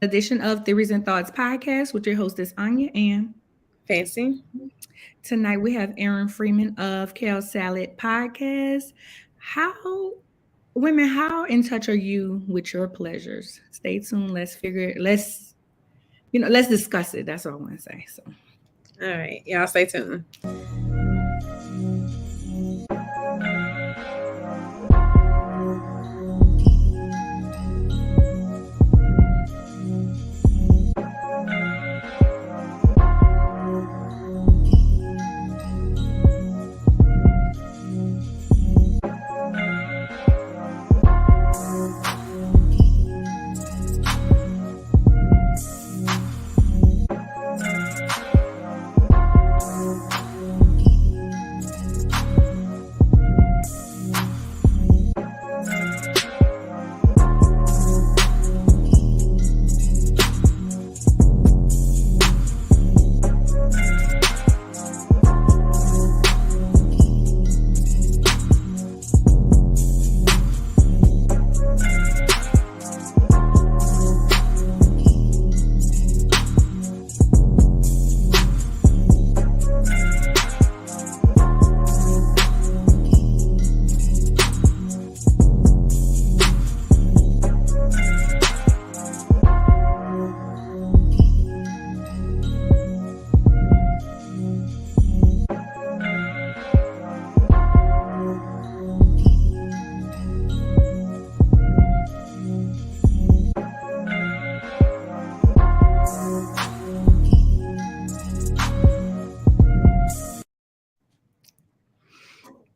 edition of Theories and Thoughts podcast with your hostess Anya. And Fancy. tonight we have Aaron Freeman of Kale Salad Podcast. How how in touch are you with your pleasures? Stay tuned. Let's discuss it. That's all I want to say. So All right. Y'all stay tuned.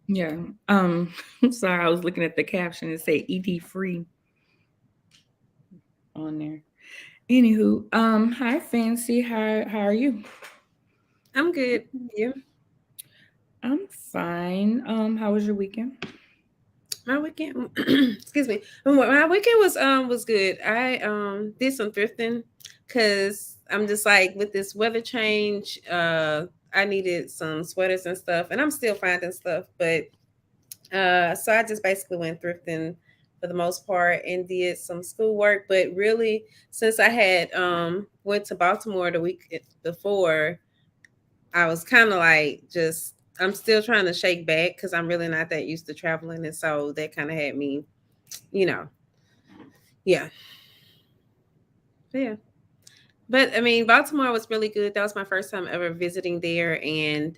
yeah. I'm sorry, I was looking at the caption and say ED free on there. Anywho, hi Fancy. How are you? I'm good. You? I'm fine. How was your weekend? My weekend. Excuse me. My weekend was good. I did some thrifting because I'm just like with this weather change. I needed some sweaters and stuff, and I'm still finding stuff. But so I just basically went thrifting for the most part and did some schoolwork. But really, since I had went to Baltimore the week before, I was kind of like just I'm still trying to shake back because I'm really not that used to traveling, and so that kind of had me, you know, yeah, yeah. But I mean, Baltimore was really good. That was my first time ever visiting there, and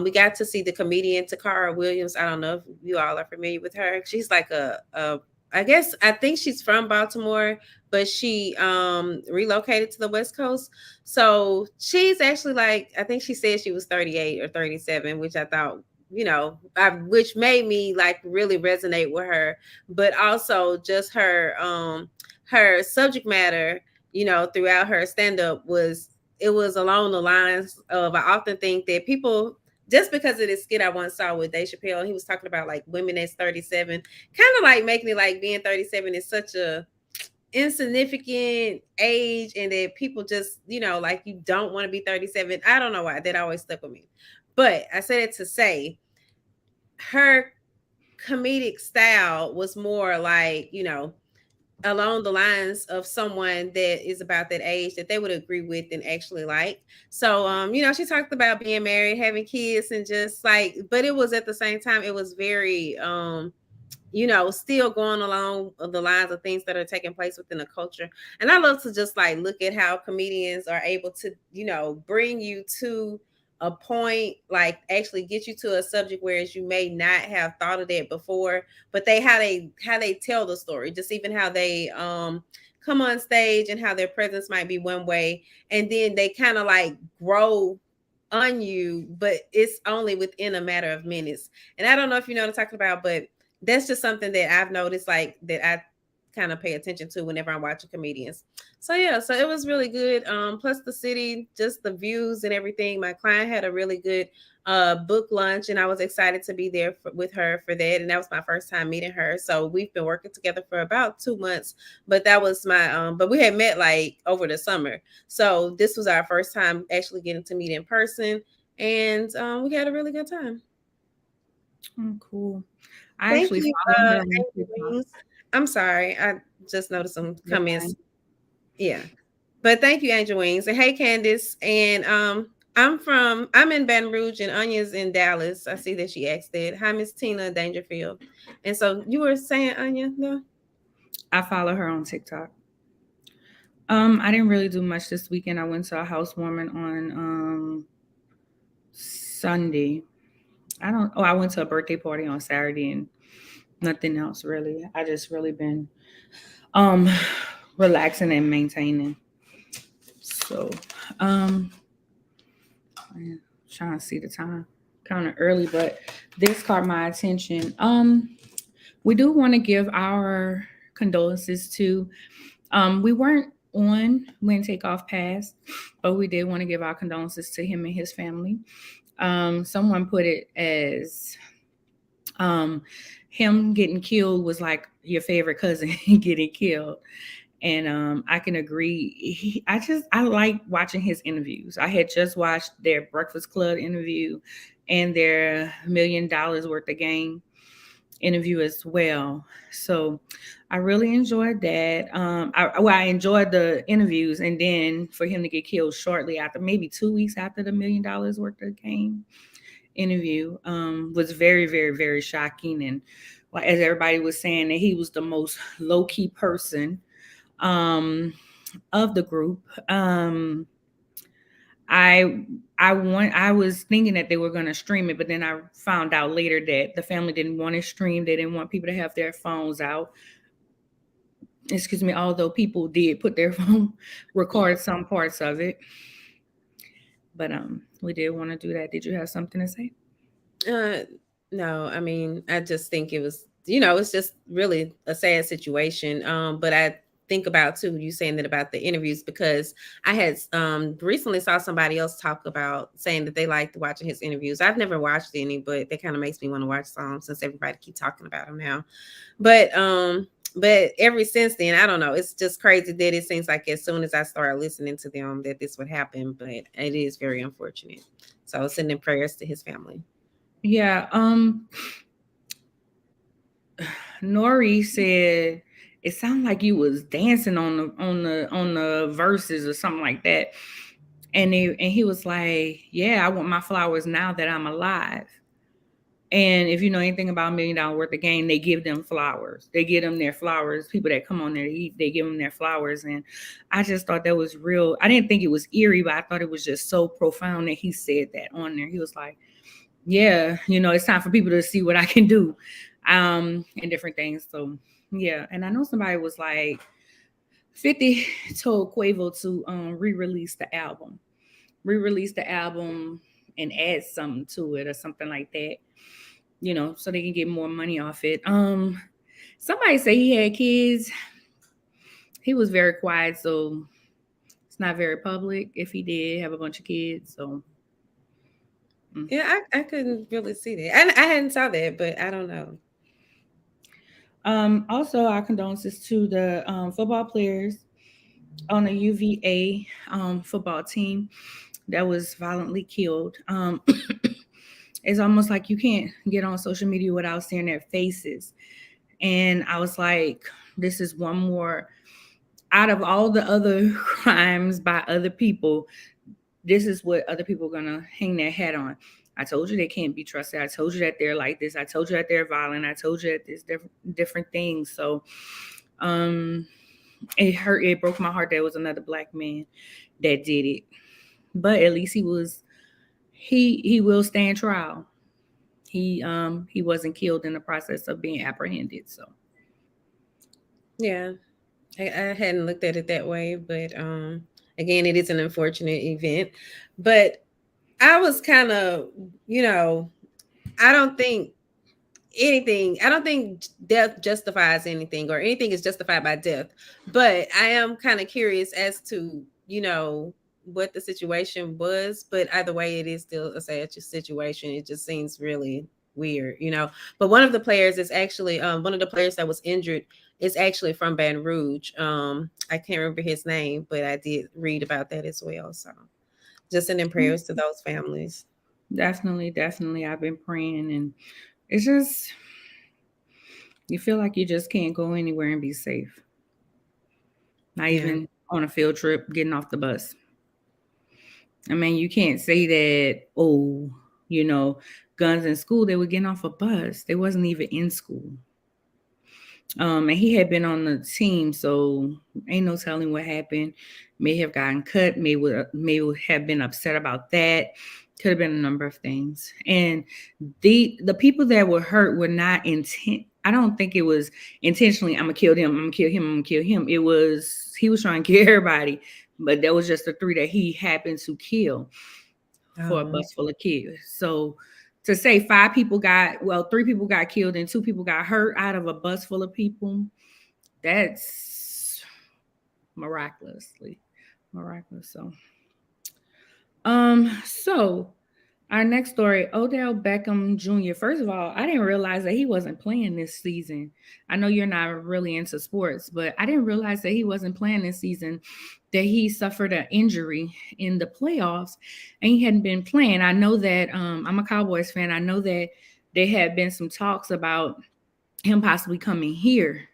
we got to see the comedian Takara Williams. I don't know if you all are familiar with her. She's like I guess I think she's from Baltimore, but she relocated to the West Coast. So she's actually like I think she said she was 38 or 37, which I thought which made me like really resonate with her, but also just her subject matter throughout her stand up it was along the lines of I often think that people just because of this skit I once saw with Dave Chappelle, he was talking about like women that's 37, kind of like making it like being 37 is such a insignificant age and that people just, like you don't want to be 37. I don't know why that always stuck with me. But I said it to say her comedic style was more like, along the lines of someone that is about that age that they would agree with and actually like. So she talked about being married, having kids, and just like, but it was at the same time, it was very still going along the lines of things that are taking place within the culture. And I love to just like look at how comedians are able to, bring you to a point, like actually get you to a subject whereas you may not have thought of that before, but how they tell the story, just even how they come on stage and how their presence might be one way, and then they kind of like grow on you, but it's only within a matter of minutes. And I don't know if you know what I'm talking about, but that's just something that I've noticed, like that I kind of pay attention to whenever I'm watching comedians. So yeah, so it was really good. Plus the city, just the views and everything. My client had a really good book lunch, and I was excited to be there with her for that. And that was my first time meeting her. So we've been working together for about 2 months, but that was my but we had met like over the summer. So this was our first time actually getting to meet in person, and we had a really good time. Oh, cool. I Thank actually you, follow her on TikTok. Angel Wings. I'm sorry, I just noticed some You're comments. fine. Yeah. But thank you, Angel Wings. And hey, Candace. And I'm in Baton Rouge and Anya's in Dallas. I see that she asked that. Hi, Miss Tina Dangerfield. And so you were saying, Anya, no? I follow her on TikTok. I didn't really do much this weekend. I went to a housewarming on Sunday. I went to a birthday party on Saturday and nothing else really. I just really been um relaxing and maintaining. So I'm trying to see the time. Kind of early, but this caught my attention. We do want to give our condolences to we weren't on when takeoff passed, but we did want to give our condolences to him and his family. Someone put it as um him getting killed was like your favorite cousin getting killed. And I can agree. I like watching his interviews. I had just watched their Breakfast Club interview and their $1 million worth of game interview as well. So I really enjoyed that. I enjoyed the interviews, and then for him to get killed shortly after, maybe 2 weeks after the $1 million worth of game interview, was very, very, very shocking. And like as everybody was saying, that he was the most low key person um, of the group. I I was thinking that they were going to stream it, but then I found out later that the family didn't want it streamed. They didn't want people to have their phones out. Excuse me. Although people did put their phone record some parts of it, but we did want to do that. Did you have something to say? Uh, no, I mean, I just think it was, it's just really a sad situation. But I think about too, you saying that about the interviews because I had recently saw somebody else talk about saying that they liked watching his interviews. I've never watched any, but that kind of makes me want to watch some since everybody keep talking about him now. But ever since then, I don't know. It's just crazy that it seems like as soon as I started listening to them that this would happen, but it is very unfortunate. So sending prayers to his family. Yeah. Nori said it sounded like you was dancing on the verses or something like that. And he was like, "Yeah, I want my flowers now that I'm alive." And if you know anything about $1 million worth of game, they give them flowers. They give them their flowers. People that come on there to eat, they give them their flowers. And I just thought that was real. I didn't think it was eerie, but I thought it was just so profound that he said that on there. He was like, "Yeah, it's time for people to see what I can do," and different things. So yeah, and I know somebody was like, 50 told Quavo to re-release the album, and add something to it or something like that, so they can get more money off it. Somebody say he had kids. He was very quiet, so it's not very public if he did have a bunch of kids. So Yeah, I couldn't really see that. I hadn't saw that, but I don't know. Also, our condolences to the football players on the UVA football team that was violently killed. It's almost like you can't get on social media without seeing their faces. And I was like, this is one more out of all the other crimes by other people. This is what other people are going to hang their hat on. I told you they can't be trusted. I told you that they're like this. I told you that they're violent. I told you that there's different things. So it hurt. It broke my heart. There was another black man that did it, but at least he will stand trial. He wasn't killed in the process of being apprehended. So Yeah, I hadn't looked at it that way, but again, it is an unfortunate event. But I was kind of, you know, I don't think I don't think death justifies anything or anything is justified by death. But I am kind of curious as to, what the situation was. But either way, it is still a sad situation. It just seems really weird. But one of the players is actually one of the players that was injured is actually from Baton Rouge. I can't remember his name, but I did read about that as well. So just sending prayers to those families. definitely, I've been praying, and it's just you feel like you just can't go anywhere and be safe. Not Yeah. even on a field trip getting off the bus. I mean, you can't say that, oh, you know, guns in school, they were getting off a bus. They wasn't even in school. And he had been on the team, so ain't no telling what happened. May have gotten cut, may have been upset about that. Could have been a number of things. And the people that were hurt were not intent. I don't think it was intentionally. I'm gonna kill him. I'm gonna kill him. I'm gonna kill him. It was he was trying to kill everybody, but that was just the three that he happened to kill for a bus full of kids. So to say three people got killed and two people got hurt out of a bus full of people, that's miraculously miraculous. So our next story, Odell Beckham Jr. First of all, I didn't realize that he wasn't playing this season. I know you're not really into sports, but I didn't realize that he wasn't playing this season, that he suffered an injury in the playoffs and he hadn't been playing. I know that I'm a Cowboys fan. I know that there had been some talks about him possibly coming here.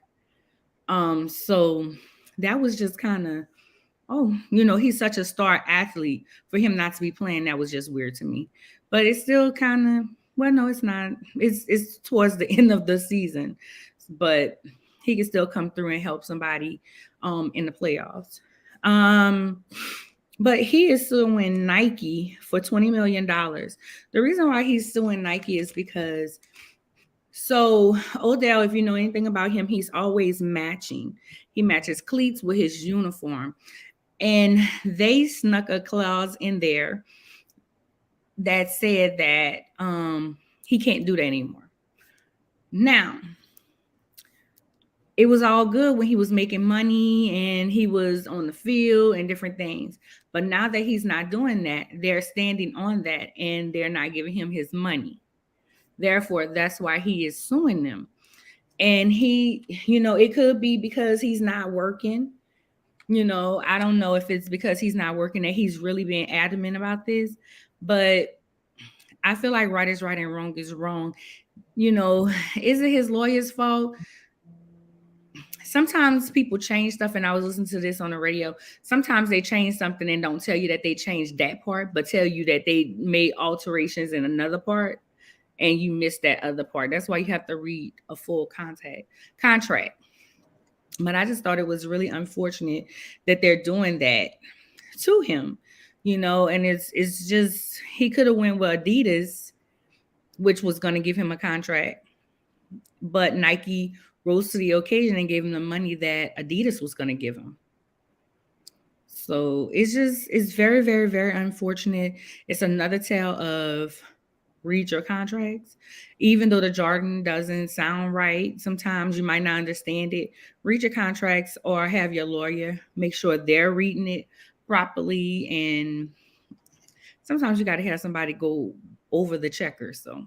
So that was just kind of, he's such a star athlete. For him not to be playing, that was just weird to me. But it's still kind of, well, no, it's not. It's towards the end of the season, but he can still come through and help somebody in the playoffs. But he is suing Nike for $20 million. The reason why he's suing Nike is because, so Odell, if you know anything about him, he's always matching. He matches cleats with his uniform. And they snuck a clause in there that said that he can't do that anymore. Now, it was all good when he was making money and he was on the field and different things. But now that he's not doing that, they're standing on that and they're not giving him his money. Therefore, that's why he is suing them. And he, it could be because he's not working. I don't know if it's because he's not working that he's really being adamant about this, but I feel like right is right and wrong is wrong. Is it his lawyer's fault? Sometimes people change stuff, and I was listening to this on the radio. Sometimes they change something and don't tell you that they changed that part, but tell you that they made alterations in another part, and you missed that other part. That's why you have to read a full contract. But I just thought it was really unfortunate that they're doing that to him, and it's just, he could have went with Adidas, which was going to give him a contract, but Nike rose to the occasion and gave him the money that Adidas was going to give him. So it's very, very, very unfortunate. It's another tale of read your contracts. Even though the jargon doesn't sound right, sometimes you might not understand it. Read your contracts or have your lawyer make sure they're reading it properly. And sometimes you got to have somebody go over the checkers. So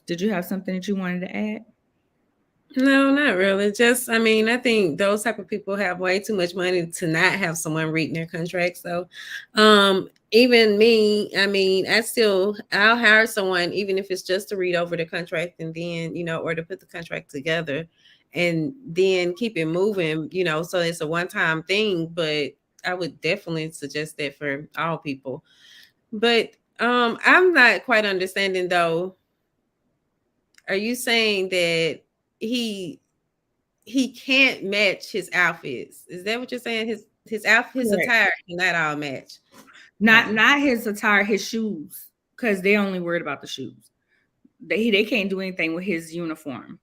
did you have something that you wanted to add? No, not really. Just, I mean, I think those type of people have way too much money to not have someone reading their contract. So, even me, I mean, I'll hire someone, even if it's just to read over the contract and then, or to put the contract together and then keep it moving, so it's a one-time thing. But I would definitely suggest that for all people. But I'm not quite understanding though. Are you saying that he can't match his outfits? Is that what you're saying? His outfit, his attire cannot all match. Not his attire, his shoes, because they only worried about the shoes. They can't do anything with his uniform.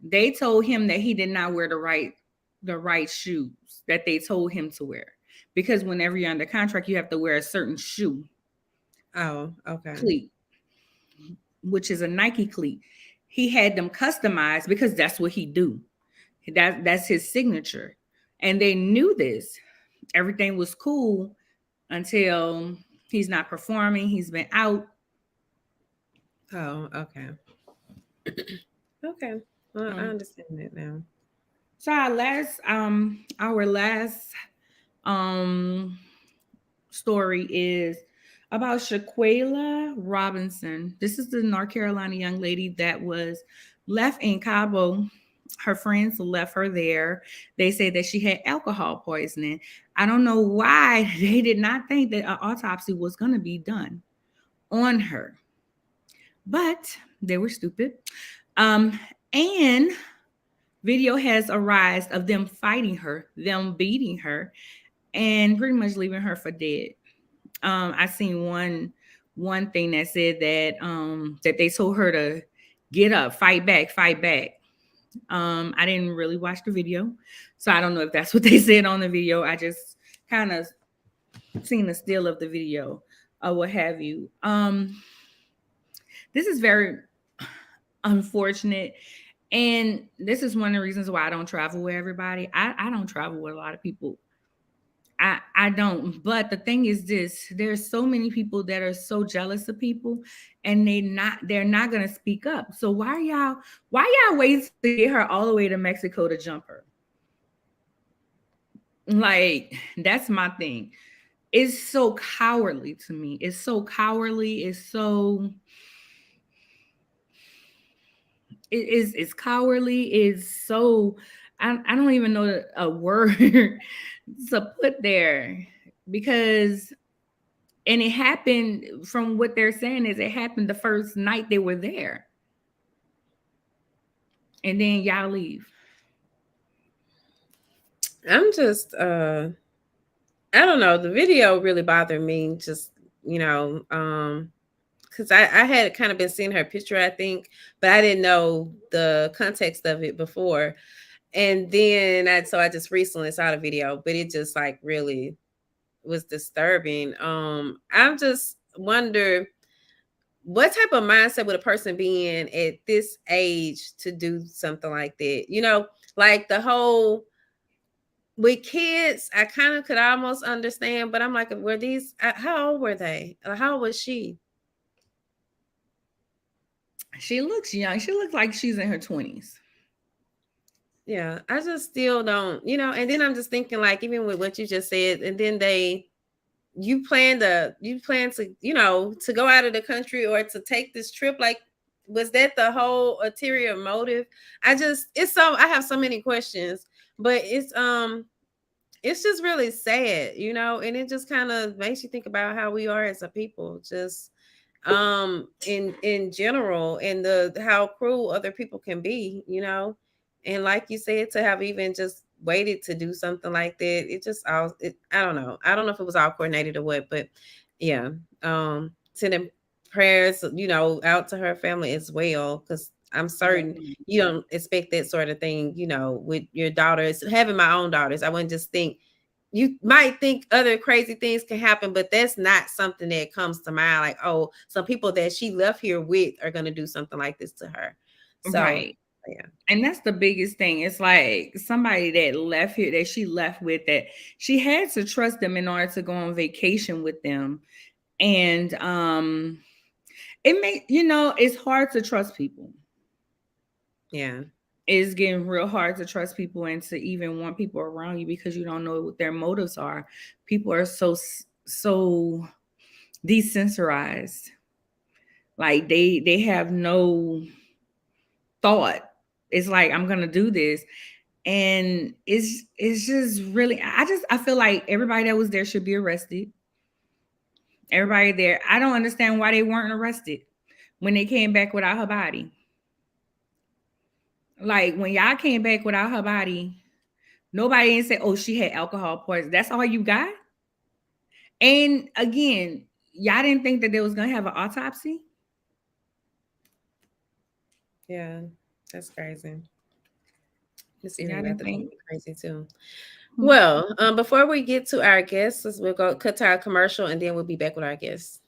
They told him that he did not wear the right shoes that they told him to wear, because whenever you're under contract, you have to wear a certain shoe. Oh, okay. Cleat, which is a Nike cleat. He had them customized because that's what he do. That's his signature. And they knew this. Everything was cool until he's not performing. He's been out. Oh, okay. Okay. Well, I understand that now. So our last story is about Shaquela Robinson. This is the North Carolina young lady that was left in Cabo Her friends left her there. They said that she had alcohol poisoning. I don't know why they did not think that an autopsy was going to be done on her, but they were stupid. And video has arisen of them fighting her, them beating her, and pretty much leaving her for dead. I seen one thing that said that they told her to get up, fight back, fight back. I didn't really watch the video, so I don't know if that's what they said on the video. I just kind of seen a still of the video or what have you. This is very unfortunate. And this is one of the reasons why I don't travel with everybody. I don't travel with a lot of people. I don't. But the thing is this, there's so many people that are so jealous of people and they're not gonna speak up. So why y'all wait to get her all the way to Mexico to jump her? Like, that's my thing. It's so cowardly to me. It's so cowardly. It's cowardly. It's so I don't even know a word to put there, because and it happened, from what they're saying is it happened the first night they were there. And then y'all leave. I'm just I don't know. The video really bothered me, just, because I had kind of been seeing her picture, I think, but I didn't know the context of it before. And then I just recently saw the video, but it just like really was disturbing. I'm just wonder what type of mindset would a person be in at this age to do something like that? Like the whole with kids, I kind of could almost understand, but I'm like, how old were they? How old was she? She looks young. She looks like she's in her 20s. Yeah, I just still don't, and then I'm just thinking, like, even with what you just said, and then you plan to, to go out of the country or to take this trip. Like, was that the whole ulterior motive? I have so many questions, but it's just really sad, and it just kind of makes you think about how we are as a people, just in general, and how cruel other people can be, and like you said, to have even just waited to do something like that, I don't know if it was all coordinated or what, but yeah, sending prayers, out to her family as well, because I'm certain you don't expect that sort of thing, with your daughters. Having my own daughters, I wouldn't just think. You might think other crazy things can happen, but that's not something that comes to mind. Like, oh, some people that she left here with are going to do something like this to her. So, right. Yeah. And that's the biggest thing. It's like somebody that left here, that she left with, that she had to trust them in order to go on vacation with them. And it's hard to trust people. Yeah. It's getting real hard to trust people and to even want people around you, because you don't know what their motives are. People are so desensibilized. Like they have no thought. It's like, I'm gonna do this. And it's just really, I feel like everybody that was there should be arrested. Everybody there. I don't understand why they weren't arrested when they came back without her body. Like, when y'all came back without her body, nobody didn't say, oh, she had alcohol poisoning. That's all you got? And again, y'all didn't think that they was going to have an autopsy? Yeah, that's crazy. Just even about the thing crazy too. Mm-hmm. Well, before we get to our guests, we'll go cut to our commercial, and then we'll be back with our guests.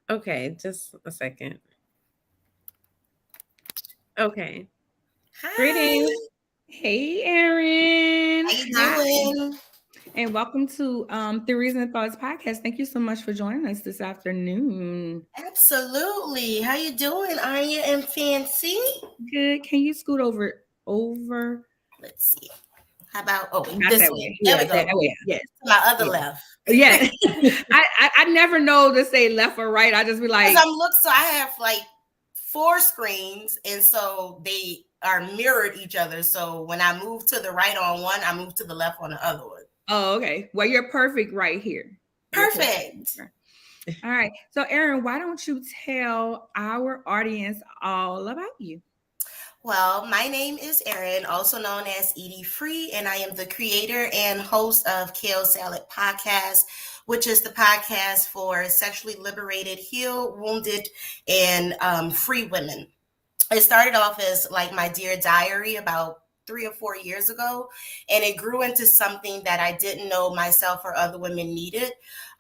Okay, just a second. Okay. Greetings. Hi, Hey, Erin. how you Hi. doing? And welcome to Theories and Thoughts podcast. Thank you so much for joining us this afternoon. Absolutely. How you doing, Anya and Fancy? Good. Can you scoot over? Let's see. How about Not this that way? way. There Yeah, we go. that way. Yes. To my other Yeah. left. Yeah. I never know to say left or right. I just be like, Because so I have like 4 screens, and so they are mirrored each other. So when I move to the right on one, I move to the left on the other one. oh, okay. Well, you're perfect right here. You're Perfect. All right. So, Erin, why don't you tell our audience all about you? Well, my name is Erin, also known as Edie Free, and I am the creator and host of Kale Salad Podcast, which is the podcast for sexually liberated, healed, wounded, and free women. It started off as like my dear diary about 3 or 4 years ago, and it grew into something that I didn't know myself or other women needed.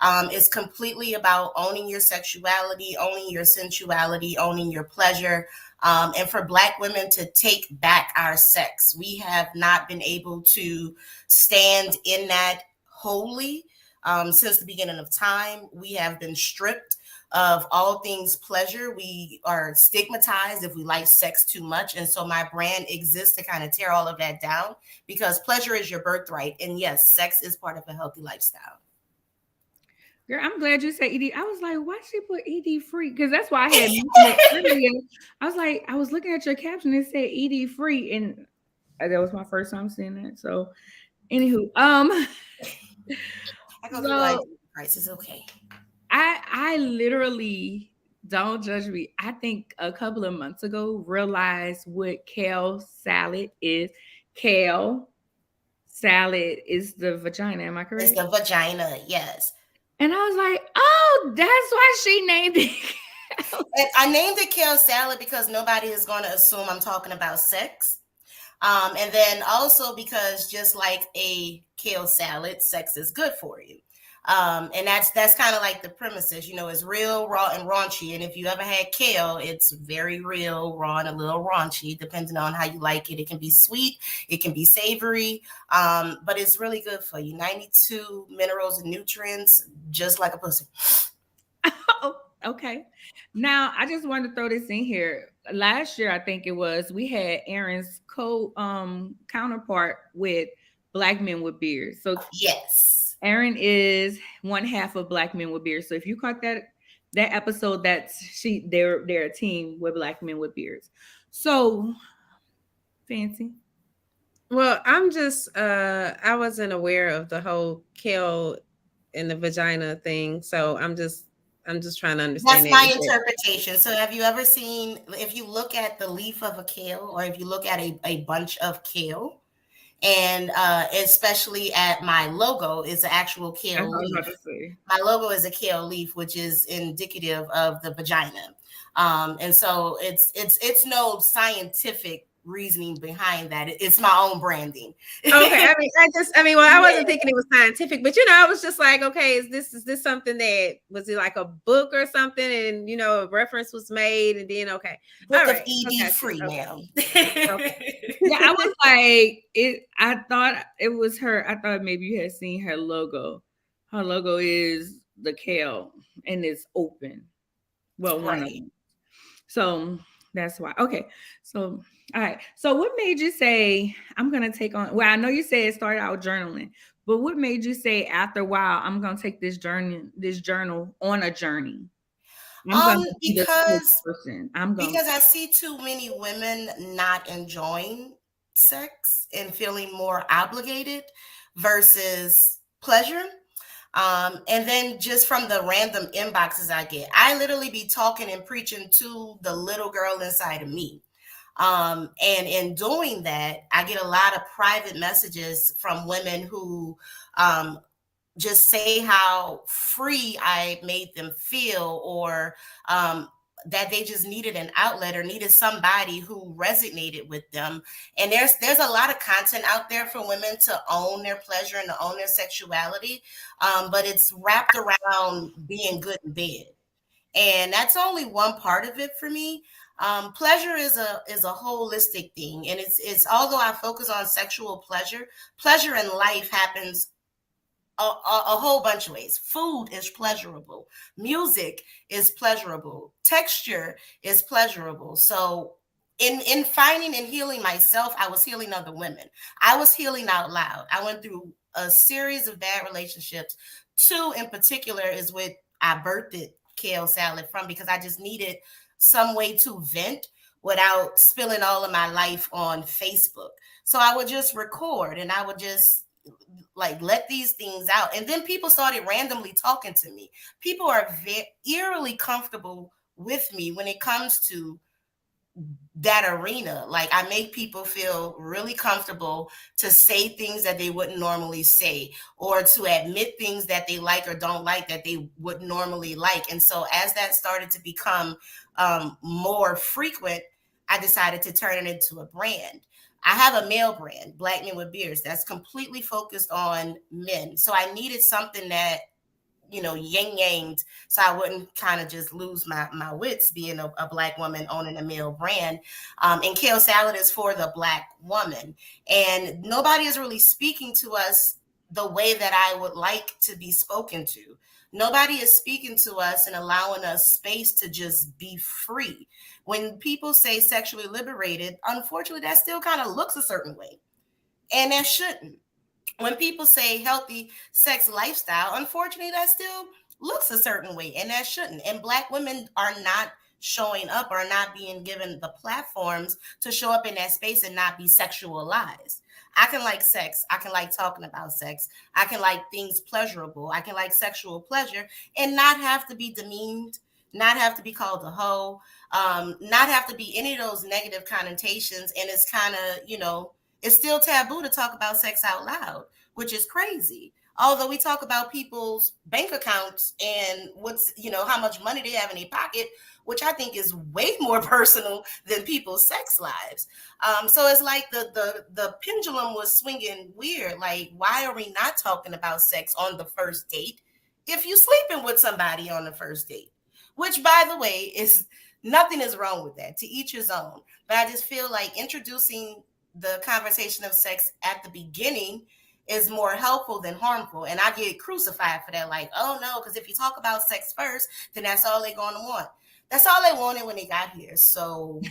It's completely about owning your sexuality, owning your sensuality, owning your pleasure, and for Black women to take back our sex. We have not been able to stand in that wholly since the beginning of time. We have been stripped of all things pleasure. We are stigmatized if we like sex too much. And so my brand exists to kind of tear all of that down, because pleasure is your birthright. And yes, sex is part of a healthy lifestyle. Girl, I'm glad you said ED. I was like, why she put ED free? Because that's why I had mentioned it earlier. I was like, I was looking at your caption. It said ED free, and that was my first time seeing that. So, anywho, I go through like so crisis. Okay. I literally, don't judge me. I think a couple of months ago realized what kale salad is. Kale salad is the vagina. Am I It's correct? the vagina. Yes. And I was like, oh, that's why she named it. And I named it kale salad because nobody is going to assume I'm talking about sex. And then also because just like a kale salad, sex is good for you. And that's kind of like the premises, it's real, raw, and raunchy. And if you ever had kale, it's very real, raw, and a little raunchy, depending on how you like it. It can be sweet, it can be savory, but it's really good for you. 92 minerals and nutrients, just like a pussy. Oh, okay. Now I just wanted to throw this in here. Last year, I think it was, we had Aaron's counterpart with Black Men with Beards. So Yes. Aaron is one half of Black Men with Beards. So if you caught that episode, they're a team with Black Men with Beards. So fancy. Well, I'm just I wasn't aware of the whole kale in the vagina thing, so I'm just trying to understand That's it. my interpretation. So have you ever seen, if you look at the leaf of a kale, or if you look at a bunch of kale, and especially at my logo is an actual That's kale what I was about leaf. to say. My logo is a kale leaf, which is indicative of the vagina. And so it's no scientific reasoning behind that. It's my own branding. Okay, well, I wasn't thinking it was scientific, but I was just like, okay, is this something that was it like a book or something, and a reference was made, and then okay, Book all of right, ED okay, free, okay. ma'am. Yeah, I was like, I thought it was her. I thought maybe you had seen her logo. Her logo is the kale, and it's open. Well, one of Right. them. So that's why. Okay. So all right. So what made you say I'm gonna take on? Well, I know you said it started out journaling, but what made you say after a while I'm gonna take this journal on a journey? I'm gonna be the Because person. I'm gonna. Because I see too many women not enjoying sex and feeling more obligated versus pleasure. And then just from the random inboxes I get, I literally be talking and preaching to the little girl inside of me. And in doing that, I get a lot of private messages from women who just say how free I made them feel, or that they just needed an outlet or needed somebody who resonated with them. And there's a lot of content out there for women to own their pleasure and to own their sexuality, but it's wrapped around being good in bed. And that's only one part of it for me. Pleasure is a holistic thing, and it's although I focus on sexual pleasure, pleasure in life happens a whole bunch of ways. Food is pleasurable. Music is pleasurable. Texture is pleasurable. So in finding and healing myself, I was healing other women. I was healing out loud. I went through a series of bad relationships. Two in particular is what I birthed Kale Salad from, because I just needed some way to vent without spilling all of my life on Facebook. So I would just record and I would just like let these things out, and then people started randomly talking to me. People are eerily comfortable with me when it comes to that arena. Like, I make people feel really comfortable to say things that they wouldn't normally say, or to admit things that they like or don't like that they would normally like. And so as that started to become more frequent, I decided to turn it into a brand. I have a male brand, Black Men with Beards, that's completely focused on men. So I needed something that, yin yanged, so I wouldn't kind of just lose my wits being a Black woman owning a male brand. And Kale Salad is for the Black woman. And nobody is really speaking to us the way that I would like to be spoken to. Nobody is speaking to us and allowing us space to just be free. When people say sexually liberated, unfortunately, that still kind of looks a certain way. And that shouldn't. When people say healthy sex lifestyle, unfortunately, that still looks a certain way, and that shouldn't. And Black women are not showing up, or not being given the platforms to show up in that space and not be sexualized. I can like sex. I can like talking about sex. I can like things pleasurable. I can like sexual pleasure and not have to be demeaned, not have to be called a hoe, not have to be any of those negative connotations. And it's kind of, it's still taboo to talk about sex out loud, which is crazy. Although we talk about people's bank accounts and how much money they have in their pocket, which I think is way more personal than people's sex lives. So it's like the pendulum was swinging weird. Like, why are we not talking about sex on the first date if you're sleeping with somebody on the first date? Which, by the way, nothing is wrong with that. To each his own. But I just feel like introducing the conversation of sex at the beginning is more helpful than harmful. And I get crucified for that. Like, oh no, because if you talk about sex first, then that's all they're going to want. That's all they wanted when they got here. So,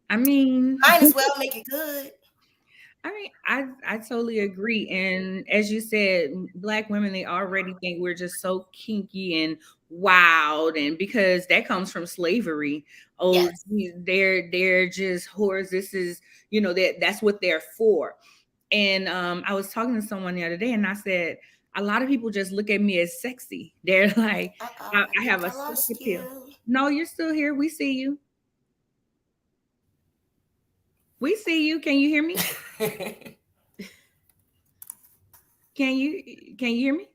I mean, might as well make it good. I totally agree. And as you said, Black women, they already think we're just so kinky and wild, and because that comes from slavery. Oh, Yes. they're just whores. This is, that's what they're for. And I was talking to someone the other day, and I said, a lot of people just look at me as sexy. They're like, I have a sex appeal. No, you're still here. We see you. We see you. Can you hear me? Can you hear me?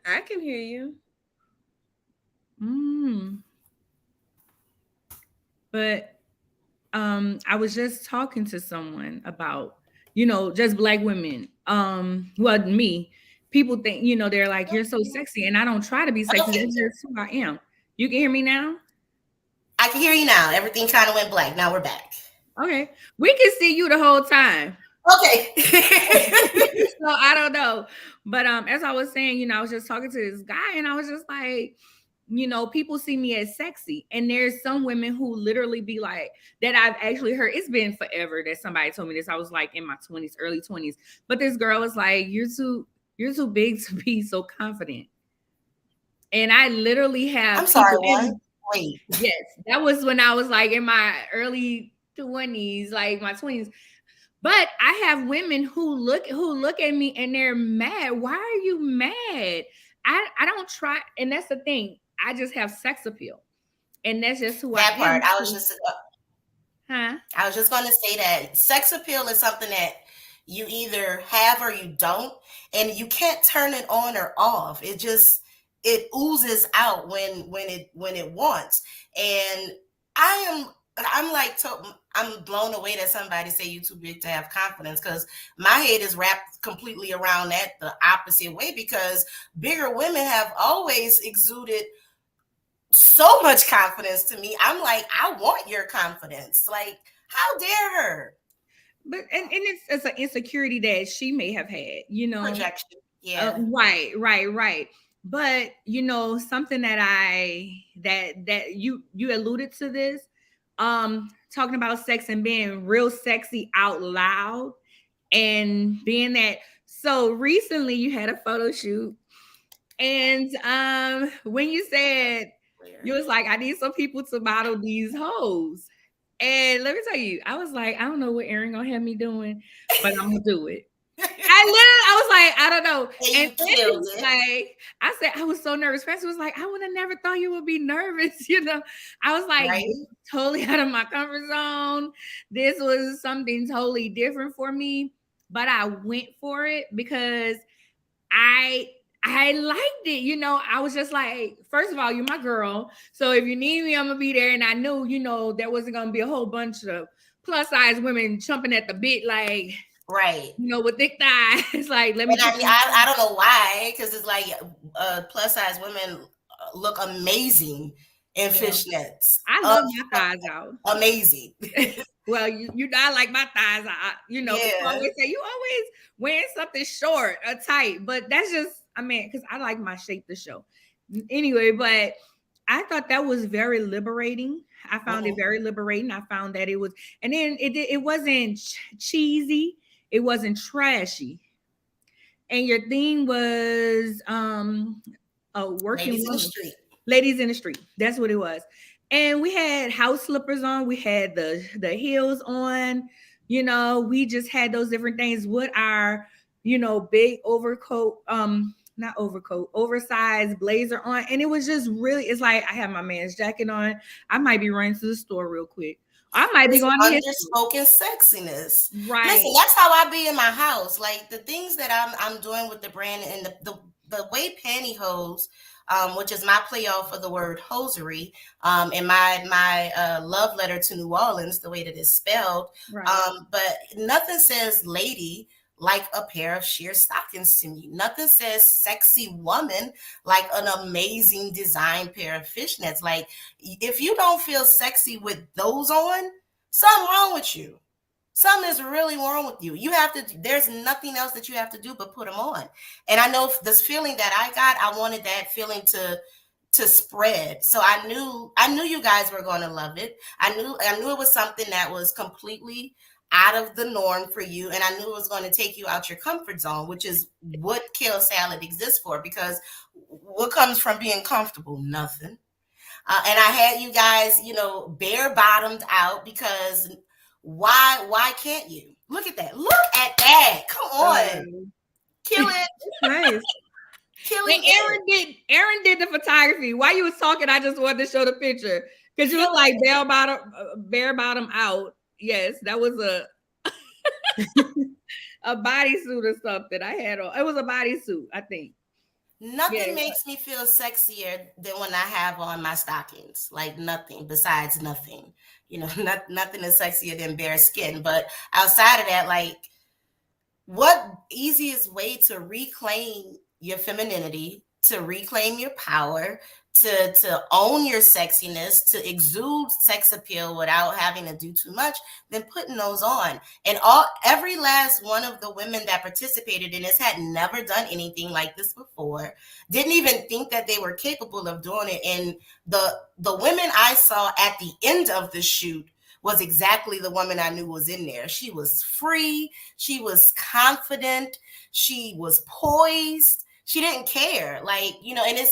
I can hear you. But I was just talking to someone about, just Black women. Well, me. People think, they're like, you're so sexy, and I don't try to be sexy. That's just who I am. You can hear me now? I can hear you now. Everything kind of went black. Now we're back. Okay. We can see you the whole time. Okay. So I don't know. But as I was saying, I was just talking to this guy, and I was just like, people see me as sexy. And there's some women who literally be like, that I've actually heard. It's been forever that somebody told me this. I was like in my 20s, early 20s. But this girl was like, you're too big to be so confident. And I literally have. I'm sorry, what? Wait. Yes, that was when I was like in my early 20s, like my 20s. But I have women who look at me and they're mad. Why are you mad? I don't try, and that's the thing. I just have sex appeal, and that's just who I am. That part, I was just going to say that sex appeal is something that you either have or you don't, and you can't turn it on or off. It oozes out when it wants. And I'm like, I'm blown away that somebody say you too big to have confidence, because my head is wrapped completely around that the opposite way, because bigger women have always exuded so much confidence to me. I'm like, I want your confidence. Like, how dare her? But and it's an insecurity that she may have had, Projection. Yeah. Right. But something that you alluded to this, talking about sex and being real sexy out loud, and being that. So recently you had a photo shoot, and when you said, you was like, I need some people to model these hoes. And let me tell you, I was like, I don't know what Erin gonna have me doing, but I'm gonna do it. I was like, I don't know. And you killed it. Like, I said, I was so nervous. Francis was like, I would have never thought you would be nervous. I was like, Right? totally out of my comfort zone. This was something totally different for me, but I went for it because I liked it. I was just like, first of all, you're my girl. So if you need me, I'm gonna be there. And I knew, there wasn't gonna be a whole bunch of plus size women chomping at the bit, like, right. With thick thighs. Like, let me. And I don't know why, because it's like plus size women look amazing in fishnets. I love my thighs out. Amazing. Well, you not like my thighs out. Yeah. You always say you always wearing something short or tight, but that's just, because I like my shape to show. Anyway, but I thought that was very liberating. I found it very liberating. I found that it was, and then it wasn't cheesy. It wasn't trashy. And your theme was working Ladies in the street. Ladies in the street. That's what it was. And we had house slippers on. We had the heels on. We just had those different things with our, big overcoat, not overcoat, oversized blazer on. And it was just really, it's like I have my man's jacket on. I might be running to the store real quick. I might be going to underspoken sexiness. Right. Listen, that's how I be in my house. Like the things that I'm doing with the brand and the way pantyhose, which is my play off of the word hosiery, and my love letter to New Orleans, the way that it's spelled. Right. But nothing says lady like a pair of sheer stockings to me. Nothing says sexy woman like an amazing design pair of fishnets. Like, if you don't feel sexy with those on, something wrong with you. Something is really wrong with you. There's nothing else that you have to do but put them on. And I know this feeling that I got, I wanted that feeling to spread. So I knew you guys were going to love it. I knew it was something that was completely out of the norm for you, and I knew it was going to take you out your comfort zone, which is what Kale Salad exists for, because what comes from being comfortable? Nothing. And I had you guys, bare bottomed out, because why can't you? Look at that. Come on. Kill it. Nice. Killing Erin did the photography. While you was talking, I just wanted to show the picture, because you look like bare bottom out. Yes, that was a bodysuit or something I had on. It was a bodysuit, I think. Nothing makes me feel sexier than when I have on my stockings. Like nothing besides nothing. Nothing is sexier than bare skin. But outside of that, like, what easiest way to reclaim your femininity, to reclaim your power, to own your sexiness, to exude sex appeal without having to do too much, than putting those on. And every last one of the women that participated in this had never done anything like this before, didn't even think that they were capable of doing it. And the women I saw at the end of the shoot was exactly the woman I knew was in there. She was free, she was confident, she was poised, she didn't care. Like, and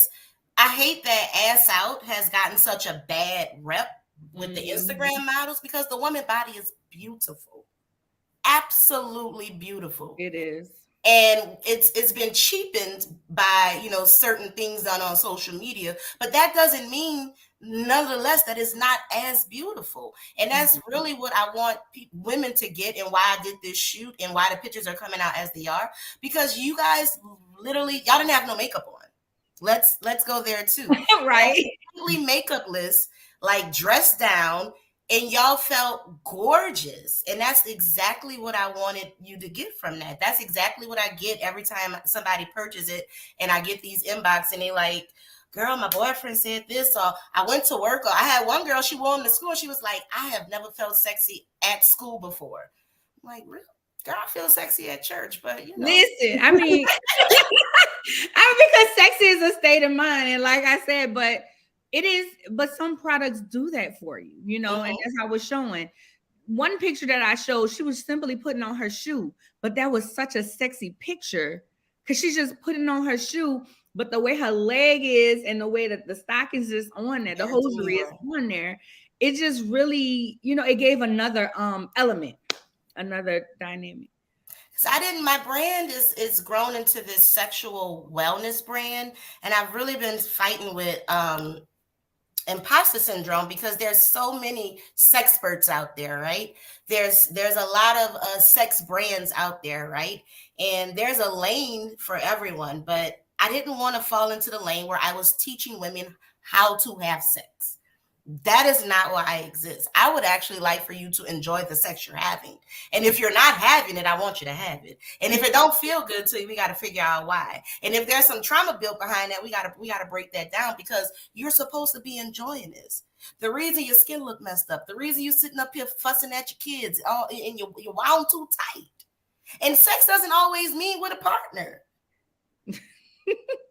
I hate that ass out has gotten such a bad rep with the Instagram models, because the woman body is beautiful. Absolutely beautiful. It is. And it's been cheapened by, certain things done on social media, but that doesn't mean nonetheless that it's not as beautiful. And that's really what I want women to get, and why I did this shoot, and why the pictures are coming out as they are, because you guys literally, y'all didn't have no makeup on. Let's go there too. Right. Completely makeupless, like dressed down, and y'all felt gorgeous. And that's exactly what I wanted you to get from that. That's exactly what I get every time somebody purchases it, and I get these inbox and they like, girl, my boyfriend said this, or I went to work, or I had one girl, she wore them to school, she was like, I have never felt sexy at school before. I'm like, really? Girl, I feel sexy at church, but you know. Listen, I mean, because sexy is a state of mind, and like I said, but it is. But some products do that for you, you know, and that's how I was showing. One picture that I showed, she was simply putting on her shoe, but that was such a sexy picture because she's just putting on her shoe. But the way her leg is and the way that the stockings is on there, the hosiery is on there, it just really, you know, it gave another element, another dynamic. So my brand is grown into this sexual wellness brand, and I've really been fighting with imposter syndrome because there's so many sexperts out there, right? There's a lot of sex brands out there, right? And there's a lane for everyone, but I didn't want to fall into the lane where I was teaching women how to have sex. That is not why I exist. I would actually like for you to enjoy the sex you're having. And if you're not having it, I want you to have it. And if it don't feel good to you, we got to figure out why. And if there's some trauma built behind that, we got to break that down, because you're supposed to be enjoying this. The reason your skin look messed up, the reason you're sitting up here fussing at your kids, and you're wound too tight. And sex doesn't always mean with a partner.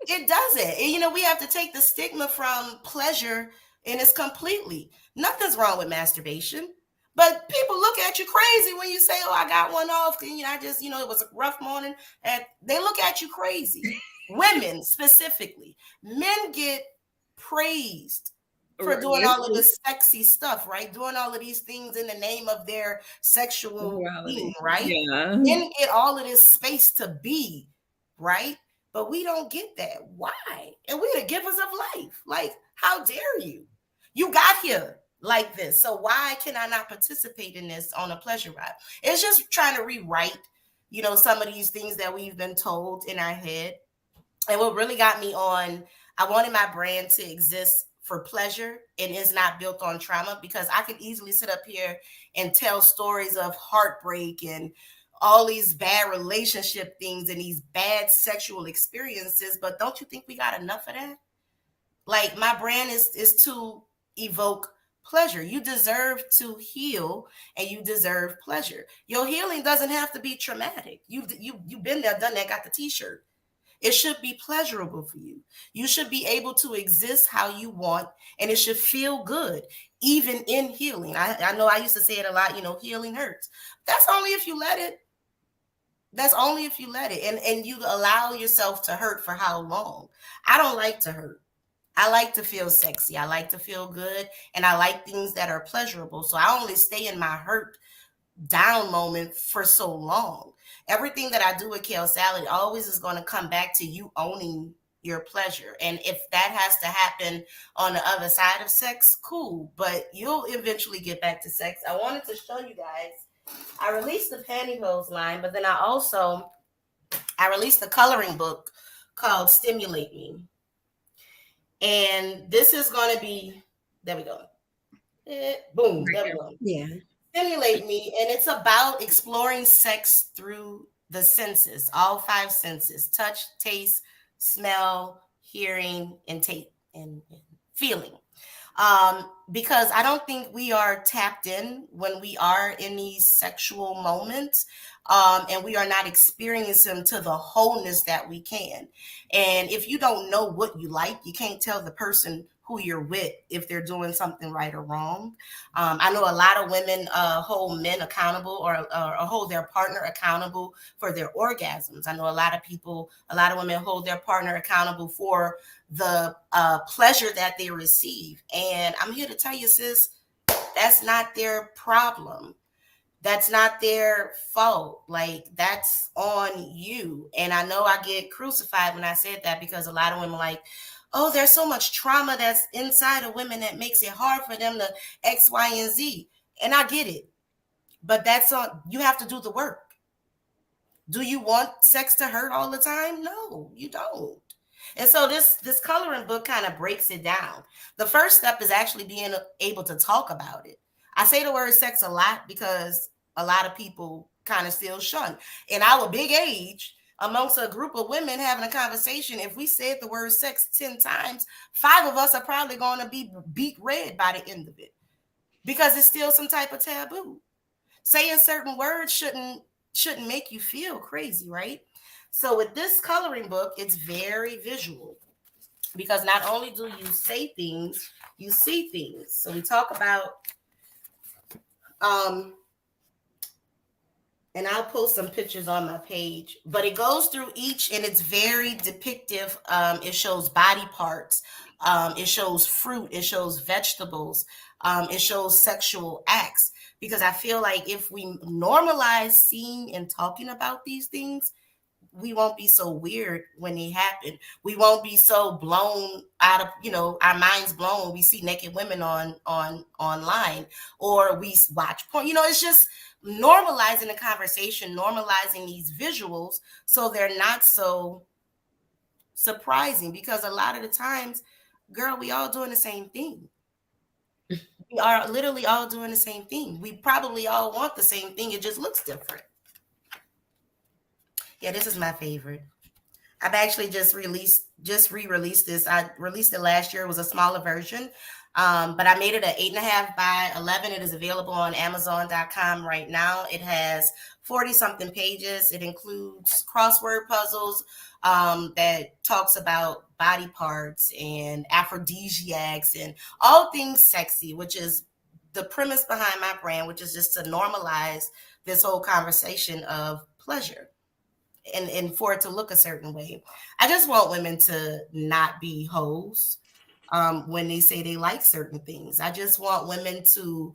It doesn't. And, you know, we have to take the stigma from pleasure. And it's completely, nothing's wrong with masturbation, but people look at you crazy when you say, oh, I got one off. And, you know, it was a rough morning, and they look at you crazy. Women specifically, men get praised for doing all of this sexy stuff, right? Doing all of these things in the name of their sexual being, right? Yeah. Men get all of this space to be, right? But we don't get that. Why? And we're the givers of life. Like, how dare you? You got here like this. So why can I not participate in this on a pleasure ride? It's just trying to rewrite, you know, some of these things that we've been told in our head. And what really got me on, I wanted my brand to exist for pleasure and is not built on trauma, because I could easily sit up here and tell stories of heartbreak and all these bad relationship things and these bad sexual experiences. But don't you think we got enough of that? Like, my brand is to evoke pleasure. You deserve to heal, and you deserve pleasure. Your healing doesn't have to be traumatic. You've been there, done that, got the t-shirt. It should be pleasurable for you. You should be able to exist how you want, and it should feel good, even in healing. I know I used to say it a lot, you know, healing hurts. That's only if you let it. That's only if you let it. And you allow yourself to hurt for how long? I don't like to hurt. I like to feel sexy. I like to feel good. And I like things that are pleasurable. So I only stay in my hurt down moment for so long. Everything that I do with Kale Salad always is going to come back to you owning your pleasure. And if that has to happen on the other side of sex, cool. But you'll eventually get back to sex. I wanted to show you guys. I released the pantyhose line, but then I released a coloring book called Stimulate Me. And this is going to be, there we go. Boom, there we go. Yeah. Stimulate Me. And it's about exploring sex through the senses, all 5 senses: touch, taste, smell, hearing, and feeling. Because I don't think we are tapped in when we are in these sexual moments. And we are not experiencing them to the wholeness that we can. And if you don't know what you like, you can't tell the person who you're with if they're doing something right or wrong. I know a lot of women hold men accountable or hold their partner accountable for their orgasms. I know a lot of women hold their partner accountable for the pleasure that they receive. And I'm here to tell you, sis, that's not their problem. That's not their fault. Like, that's on you. And I know I get crucified when I said that, because a lot of women like, oh, there's so much trauma that's inside of women that makes it hard for them to X, Y, and Z. And I get it. But that's on, you have to do the work. Do you want sex to hurt all the time? No, you don't. And so this coloring book kind of breaks it down. The first step is actually being able to talk about it. I say the word sex a lot because a lot of people kind of still shun. In our big age, amongst a group of women having a conversation, if we said the word sex 10 times, 5 of us are probably going to be beat red by the end of it because it's still some type of taboo. Saying certain words shouldn't make you feel crazy, right? So with this coloring book, it's very visual because not only do you say things, you see things. So we talk about and I'll post some pictures on my page, but it goes through each and it's very depictive. It shows body parts, it shows fruit, it shows vegetables, it shows sexual acts. Because I feel like if we normalize seeing and talking about these things, we won't be so weird when they happen. We won't be so blown out of, our minds blown when we see naked women on online or we watch porn. It's just normalizing the conversation, normalizing these visuals so they're not so surprising, because a lot of the times, girl, we all doing the same thing. We are literally all doing the same thing. We probably all want the same thing. It just looks different. Yeah, this is my favorite. I've actually just re-released this. I released it last year. It was a smaller version, but I made it an 8.5 by 11. It is available on Amazon.com right now. It has 40-something pages. It includes crossword puzzles that talks about body parts and aphrodisiacs and all things sexy, which is the premise behind my brand, which is just to normalize this whole conversation of pleasure. And for it to look a certain way. I just want women to not be hoes when they say they like certain things. I just want women to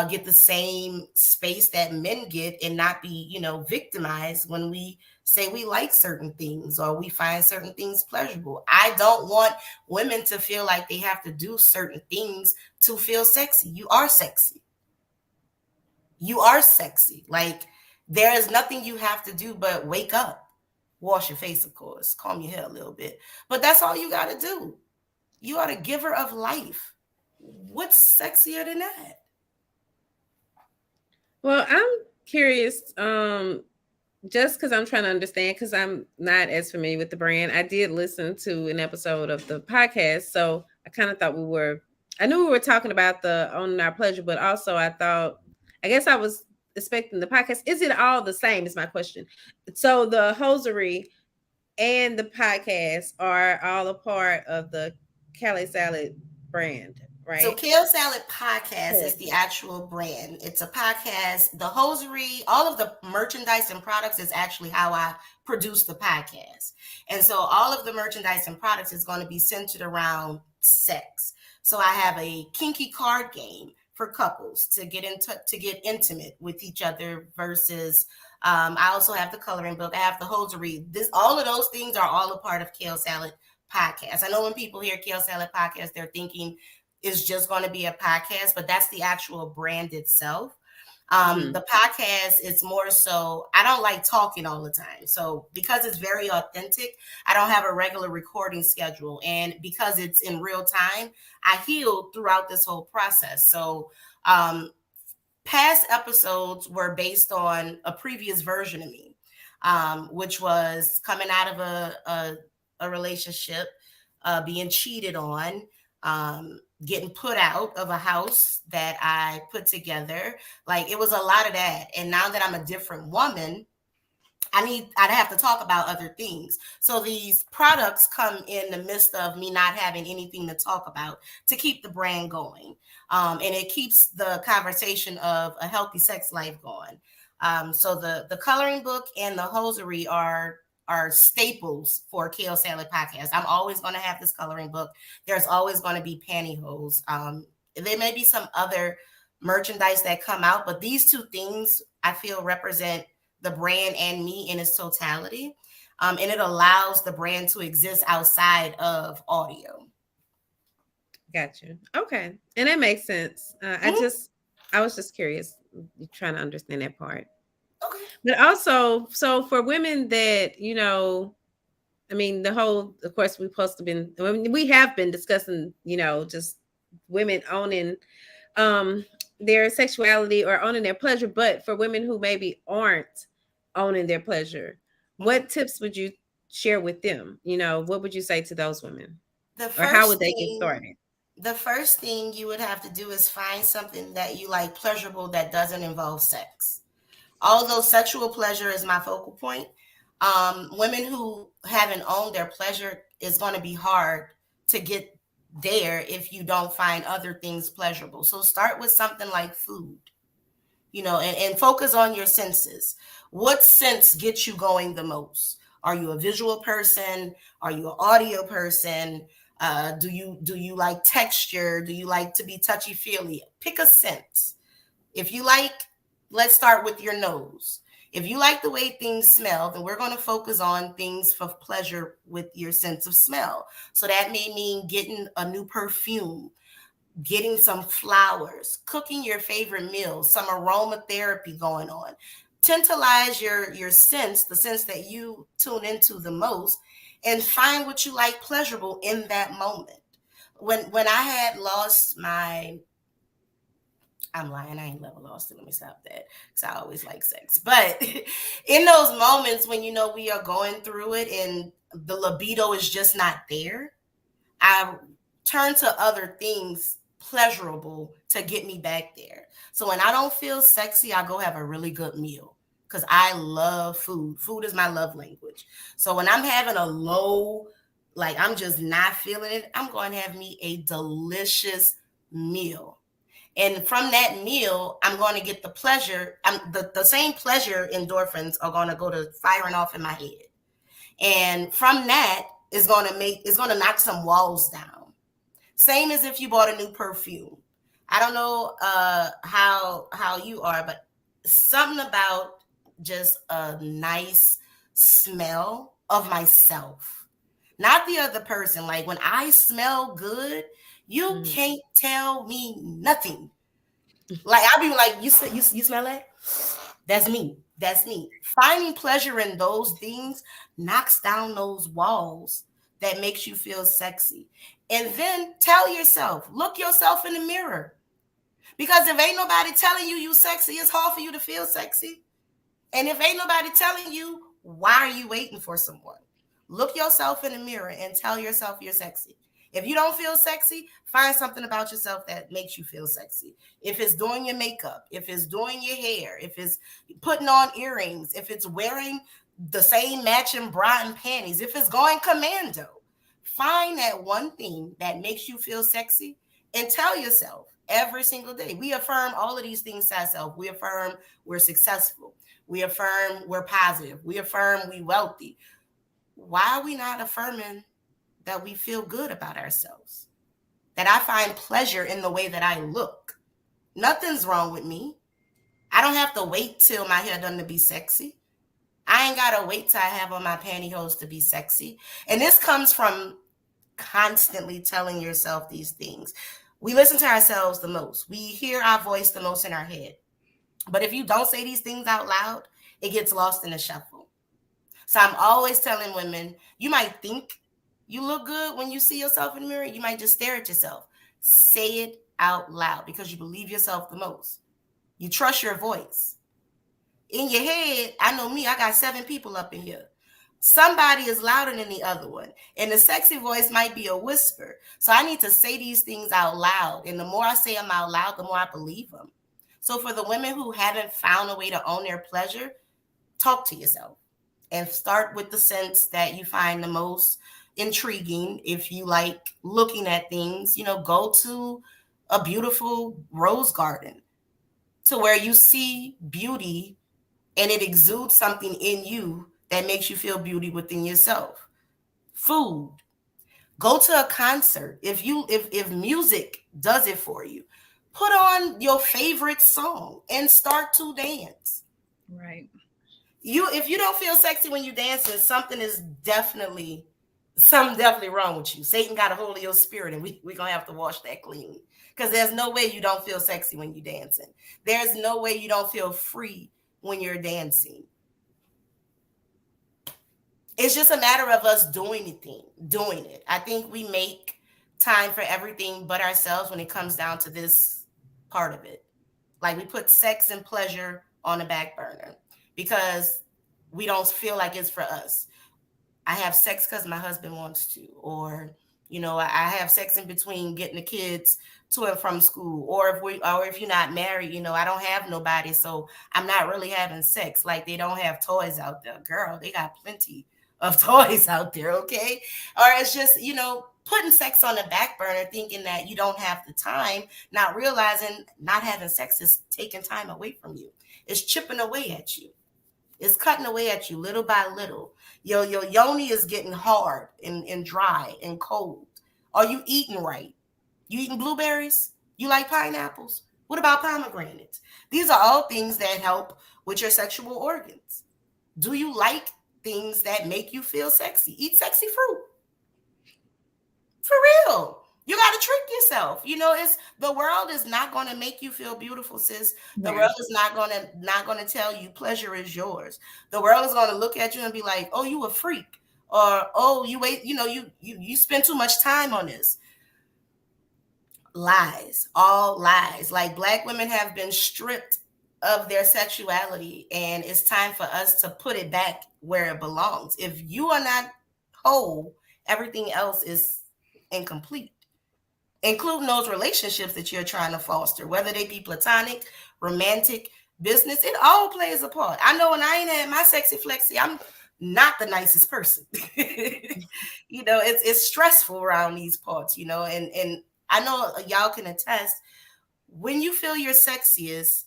get the same space that men get and not be, victimized when we say we like certain things or we find certain things pleasurable. I don't want women to feel like they have to do certain things to feel sexy. You are sexy. You are sexy. Like, there is nothing you have to do but wake up, wash your face, of course, comb your hair a little bit. But that's all you got to do. You are the giver of life. What's sexier than that? Well, I'm curious, just because I'm trying to understand, because I'm not as familiar with the brand. I did listen to an episode of the podcast, so I kind of thought I knew we were talking about the owning our pleasure, but also I guess I was expecting the podcast. Is it all the same is my question. So the hosiery and the podcast are all a part of the Kale Salad brand, right? So Kale Salad Podcast is the actual brand. It's a podcast. The hosiery, all of the merchandise and products is actually how I produce the podcast. And so all of the merchandise and products is going to be centered around sex. So I have a kinky card game for couples to get intimate with each other versus I also have the coloring book. I have the hosiery. All of those things are all a part of Kale Salad Podcast. I know when people hear Kale Salad Podcast, they're thinking it's just going to be a podcast, but that's the actual brand itself. The podcast is more so, I don't like talking all the time. So because it's very authentic, I don't have a regular recording schedule. And because it's in real time, I healed throughout this whole process. So past episodes were based on a previous version of me, which was coming out of a relationship, being cheated on, getting put out of a house that I put together. Like, it was a lot of that. And now that I'm a different woman, I'd have to talk about other things. So these products come in the midst of me not having anything to talk about to keep the brand going. And it keeps the conversation of a healthy sex life going. So the coloring book and the hosiery are staples for Kale Salad Podcast. I'm always going to have this coloring book. There's always going to be pantyhose. There may be some other merchandise that come out, but these two things I feel represent the brand and me in its totality. And it allows the brand to exist outside of audio. Got you. Okay. And that makes sense. I was just curious, trying to understand that part. Okay. But also, so for women that, I mean, of course, we have been discussing, just women owning their sexuality or owning their pleasure, but for women who maybe aren't owning their pleasure, what tips would you share with them? What would you say to those women? The Or how first would they get thing started? the first thing you would have to do is find something that you like pleasurable that doesn't involve sex. Although sexual pleasure is my focal point, women who haven't owned their pleasure is going to be hard to get there if you don't find other things pleasurable. So start with something like food, and focus on your senses. What sense gets you going the most? Are you a visual person? Are you an audio person? Do you like texture? Do you like to be touchy feely? Pick a sense. If you like, let's start with your nose. If you like the way things smell, then we're going to focus on things for pleasure with your sense of smell. So that may mean getting a new perfume, getting some flowers, cooking your favorite meals, some aromatherapy going on. Tantalize your sense, the sense that you tune into the most, and find what you like pleasurable in that moment. When I had lost my I'm lying. I ain't never lost it. Let me stop that. Because I always like sex. But in those moments when we are going through it and the libido is just not there, I turn to other things pleasurable to get me back there. So when I don't feel sexy, I go have a really good meal because I love food. Food is my love language. So when I'm having a low, like I'm just not feeling it, I'm going to have me a delicious meal. And from that meal, I'm going to get the pleasure. The same pleasure endorphins are going to go to firing off in my head. And from that, it's going to knock some walls down. Same as if you bought a new perfume. I don't know how you are, but something about just a nice smell of myself, not the other person. Like when I smell good, you can't tell me nothing. Like I'll be like, you smell that? That's me. That's me. Finding pleasure in those things knocks down those walls that makes you feel sexy. And then tell yourself, look yourself in the mirror. Because if ain't nobody telling you sexy, it's hard for you to feel sexy. And if ain't nobody telling you, why are you waiting for someone? Look yourself in the mirror and tell yourself you're sexy. If you don't feel sexy, find something about yourself that makes you feel sexy. If it's doing your makeup, if it's doing your hair, if it's putting on earrings, if it's wearing the same matching bra and panties, if it's going commando, find that one thing that makes you feel sexy and tell yourself every single day. We affirm all of these things to ourselves. We affirm we're successful. We affirm we're positive. We affirm we're wealthy. Why are we not affirming that we feel good about ourselves? That I find pleasure in the way that I look. Nothing's wrong with me. I don't have to wait till my hair done to be sexy. I ain't got to wait till I have on my pantyhose to be sexy. And this comes from constantly telling yourself these things. We listen to ourselves the most. We hear our voice the most in our head. But if you don't say these things out loud, it gets lost in the shuffle. So I'm always telling women, you might think you look good when you see yourself in the mirror. You might just stare at yourself. Say it out loud because you believe yourself the most. You trust your voice. In your head, I know me, I got 7 people up in here. Somebody is louder than the other one. And the sexy voice might be a whisper. So I need to say these things out loud. And the more I say them out loud, the more I believe them. So for the women who haven't found a way to own their pleasure, talk to yourself. And start with the sense that you find the most intriguing. If you like looking at things, go to a beautiful rose garden to where you see beauty and it exudes something in you that makes you feel beauty within yourself. Food. Go to a concert. If music does it for you, put on your favorite song and start to dance. Right. If you don't feel sexy when you dancing, something definitely wrong with you. Satan got a hold of your spirit, and we're gonna have to wash that clean. Because there's no way you don't feel sexy when you're dancing. There's no way you don't feel free when you're dancing. It's just a matter of us doing it. I think we make time for everything but ourselves when it comes down to this part of it. Like we put sex and pleasure on the back burner because we don't feel like it's for us. I have sex because my husband wants to, or I have sex in between getting the kids to and from school, or if you're not married, I don't have nobody, so I'm not really having sex. Like they don't have toys out there, girl. They got plenty of toys out there, okay? Or it's just putting sex on the back burner, thinking that you don't have the time, not realizing not having sex is taking time away from you. It's chipping away at you. It's cutting away at you little by little. Your yoni is getting hard and dry and cold. Are you eating right? You eating blueberries? You like pineapples? What about pomegranates? These are all things that help with your sexual organs. Do you like things that make you feel sexy? Eat sexy fruit. For real. You got to trick yourself. It's the world is not going to make you feel beautiful, sis. The world is not going to tell you pleasure is yours. The world is going to look at you and be like, "Oh, you a freak," or "Oh, you wait, you spend too much time on this." Lies, all lies. Like Black women have been stripped of their sexuality, and it's time for us to put it back where it belongs. If you are not whole, everything else is incomplete, including those relationships that you're trying to foster, whether they be platonic, romantic, business. It all plays a part. I know when I ain't had my sexy flexy, I'm not the nicest person. It's stressful around these parts, and I know y'all can attest, when you feel your sexiest,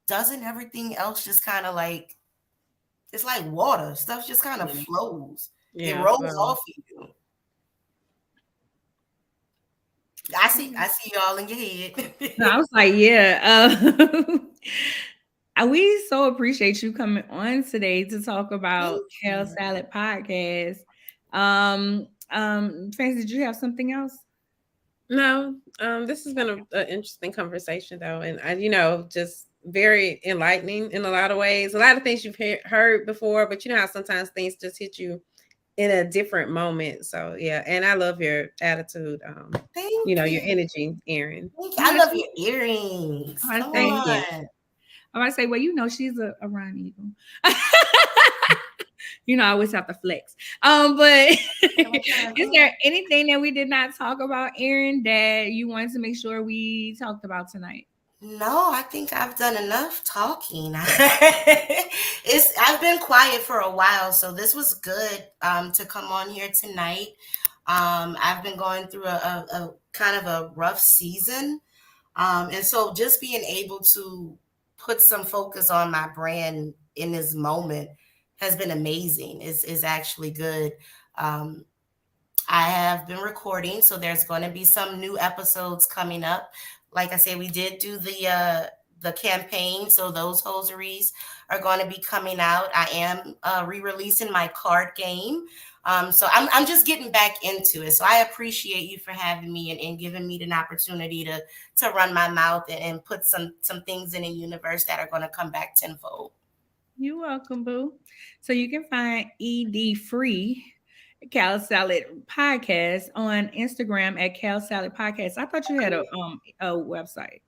doesn't everything else just kind of like, it's like water, stuff just kind of flows. It rolls off of you. I see y'all in your head. No, I was like, we so appreciate you coming on today to talk about Kale Salad Podcast. Fancy, did you have something else? No, this has been an interesting conversation though, and just very enlightening in a lot of ways. A lot of things you've heard before, but you know how sometimes things just hit you in a different moment. So yeah, and I love your attitude. Thank you. Your energy, Erin. I love your earrings. Thank you. I might say, well, she's a Ryan Eagle. I always have to flex. But is there anything that we did not talk about, Erin, that you wanted to make sure we talked about tonight? No, I think I've done enough talking. I've been quiet for a while, so this was good to come on here tonight. I've been going through a kind of a rough season, and so just being able to put some focus on my brand in this moment has been amazing. Is actually good. I have been recording, so there's going to be some new episodes coming up. Like I said, we did do the campaign, so those hosaries are going to be coming out. I am re-releasing my card game, so I'm just getting back into it. So I appreciate you for having me and giving me an opportunity to run my mouth and put some things in the universe that are going to come back tenfold. You're welcome, boo. So you can find ED Free Kale Salad Podcast on Instagram at Kale Salad Podcast. I thought you had a website.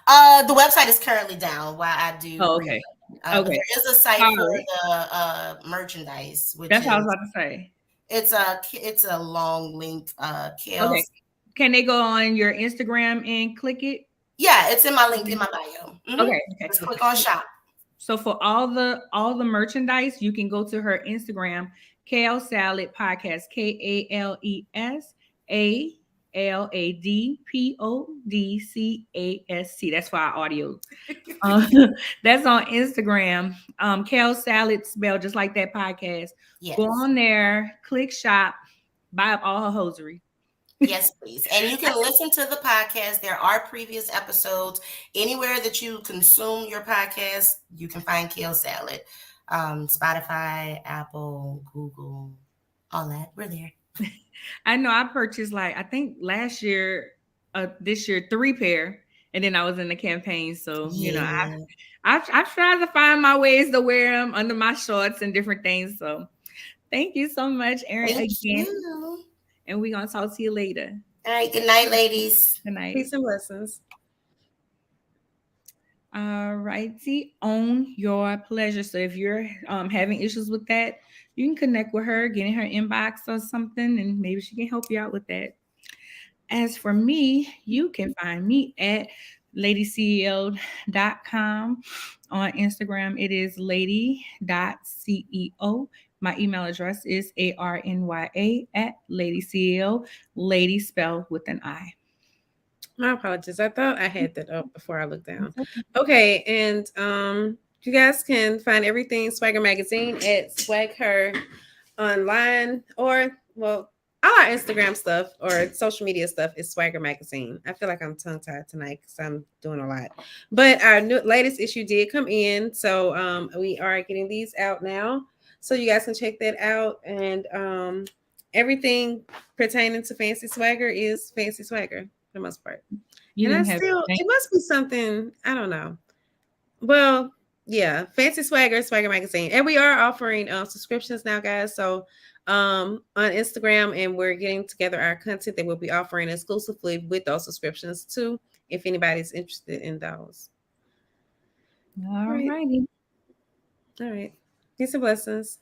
The website is currently down while I do. Oh, okay. But there is a site for the merchandise. That's what I was about to say. It's a long link. Kale. Okay. Can they go on your Instagram and click it? Yeah, it's in my link in my bio. Mm-hmm. Okay. Just click on shop. So for all the merchandise, you can go to her Instagram, Kale Salad Podcast, KaleSaladPodcast. That's for our audio. That's on Instagram. Kale Salad spelled just like that podcast. Yes. Go on there, click shop, buy up all her hosiery. Yes, please. And you can listen to the podcast. There are previous episodes. Anywhere that you consume your podcast, you can find Kale Salad. Spotify, Apple, Google, all that. We're there. I know I purchased I think last year, this year, 3 pair. And then I was in the campaign. So, I've tried to find my ways to wear them under my shorts and different things. So thank you so much, Erin, again. You. And we're going to talk to you later. All right. Good night, ladies. Good night. Peace and blessings. All righty, own your pleasure. So if you're having issues with that, you can connect with her, get in her inbox or something, and maybe she can help you out with that. As for me, you can find me at ladyceo.com. On Instagram, it is lady.ceo. My email address is arnya@ladyceo, lady spelled with an I. My apologies. I thought I had that up before I looked down. Okay, and you guys can find everything Swagger Magazine at Swag Her online, or well, all our Instagram stuff or social media stuff is Swagger Magazine. I feel like I'm tongue tied tonight because I'm doing a lot. But our latest issue did come in, so we are getting these out now, so you guys can check that out. And everything pertaining to Fancy Swagger is Fancy Swagger for the most part. You And I didn't have still, it must be something, I don't know. Well, yeah, Fancy Swagger, Swagger Magazine. And we are offering subscriptions now, guys. So on Instagram, and we're getting together our content that we'll be offering exclusively with those subscriptions too, if anybody's interested in those. All righty. All right. Peace and blessings.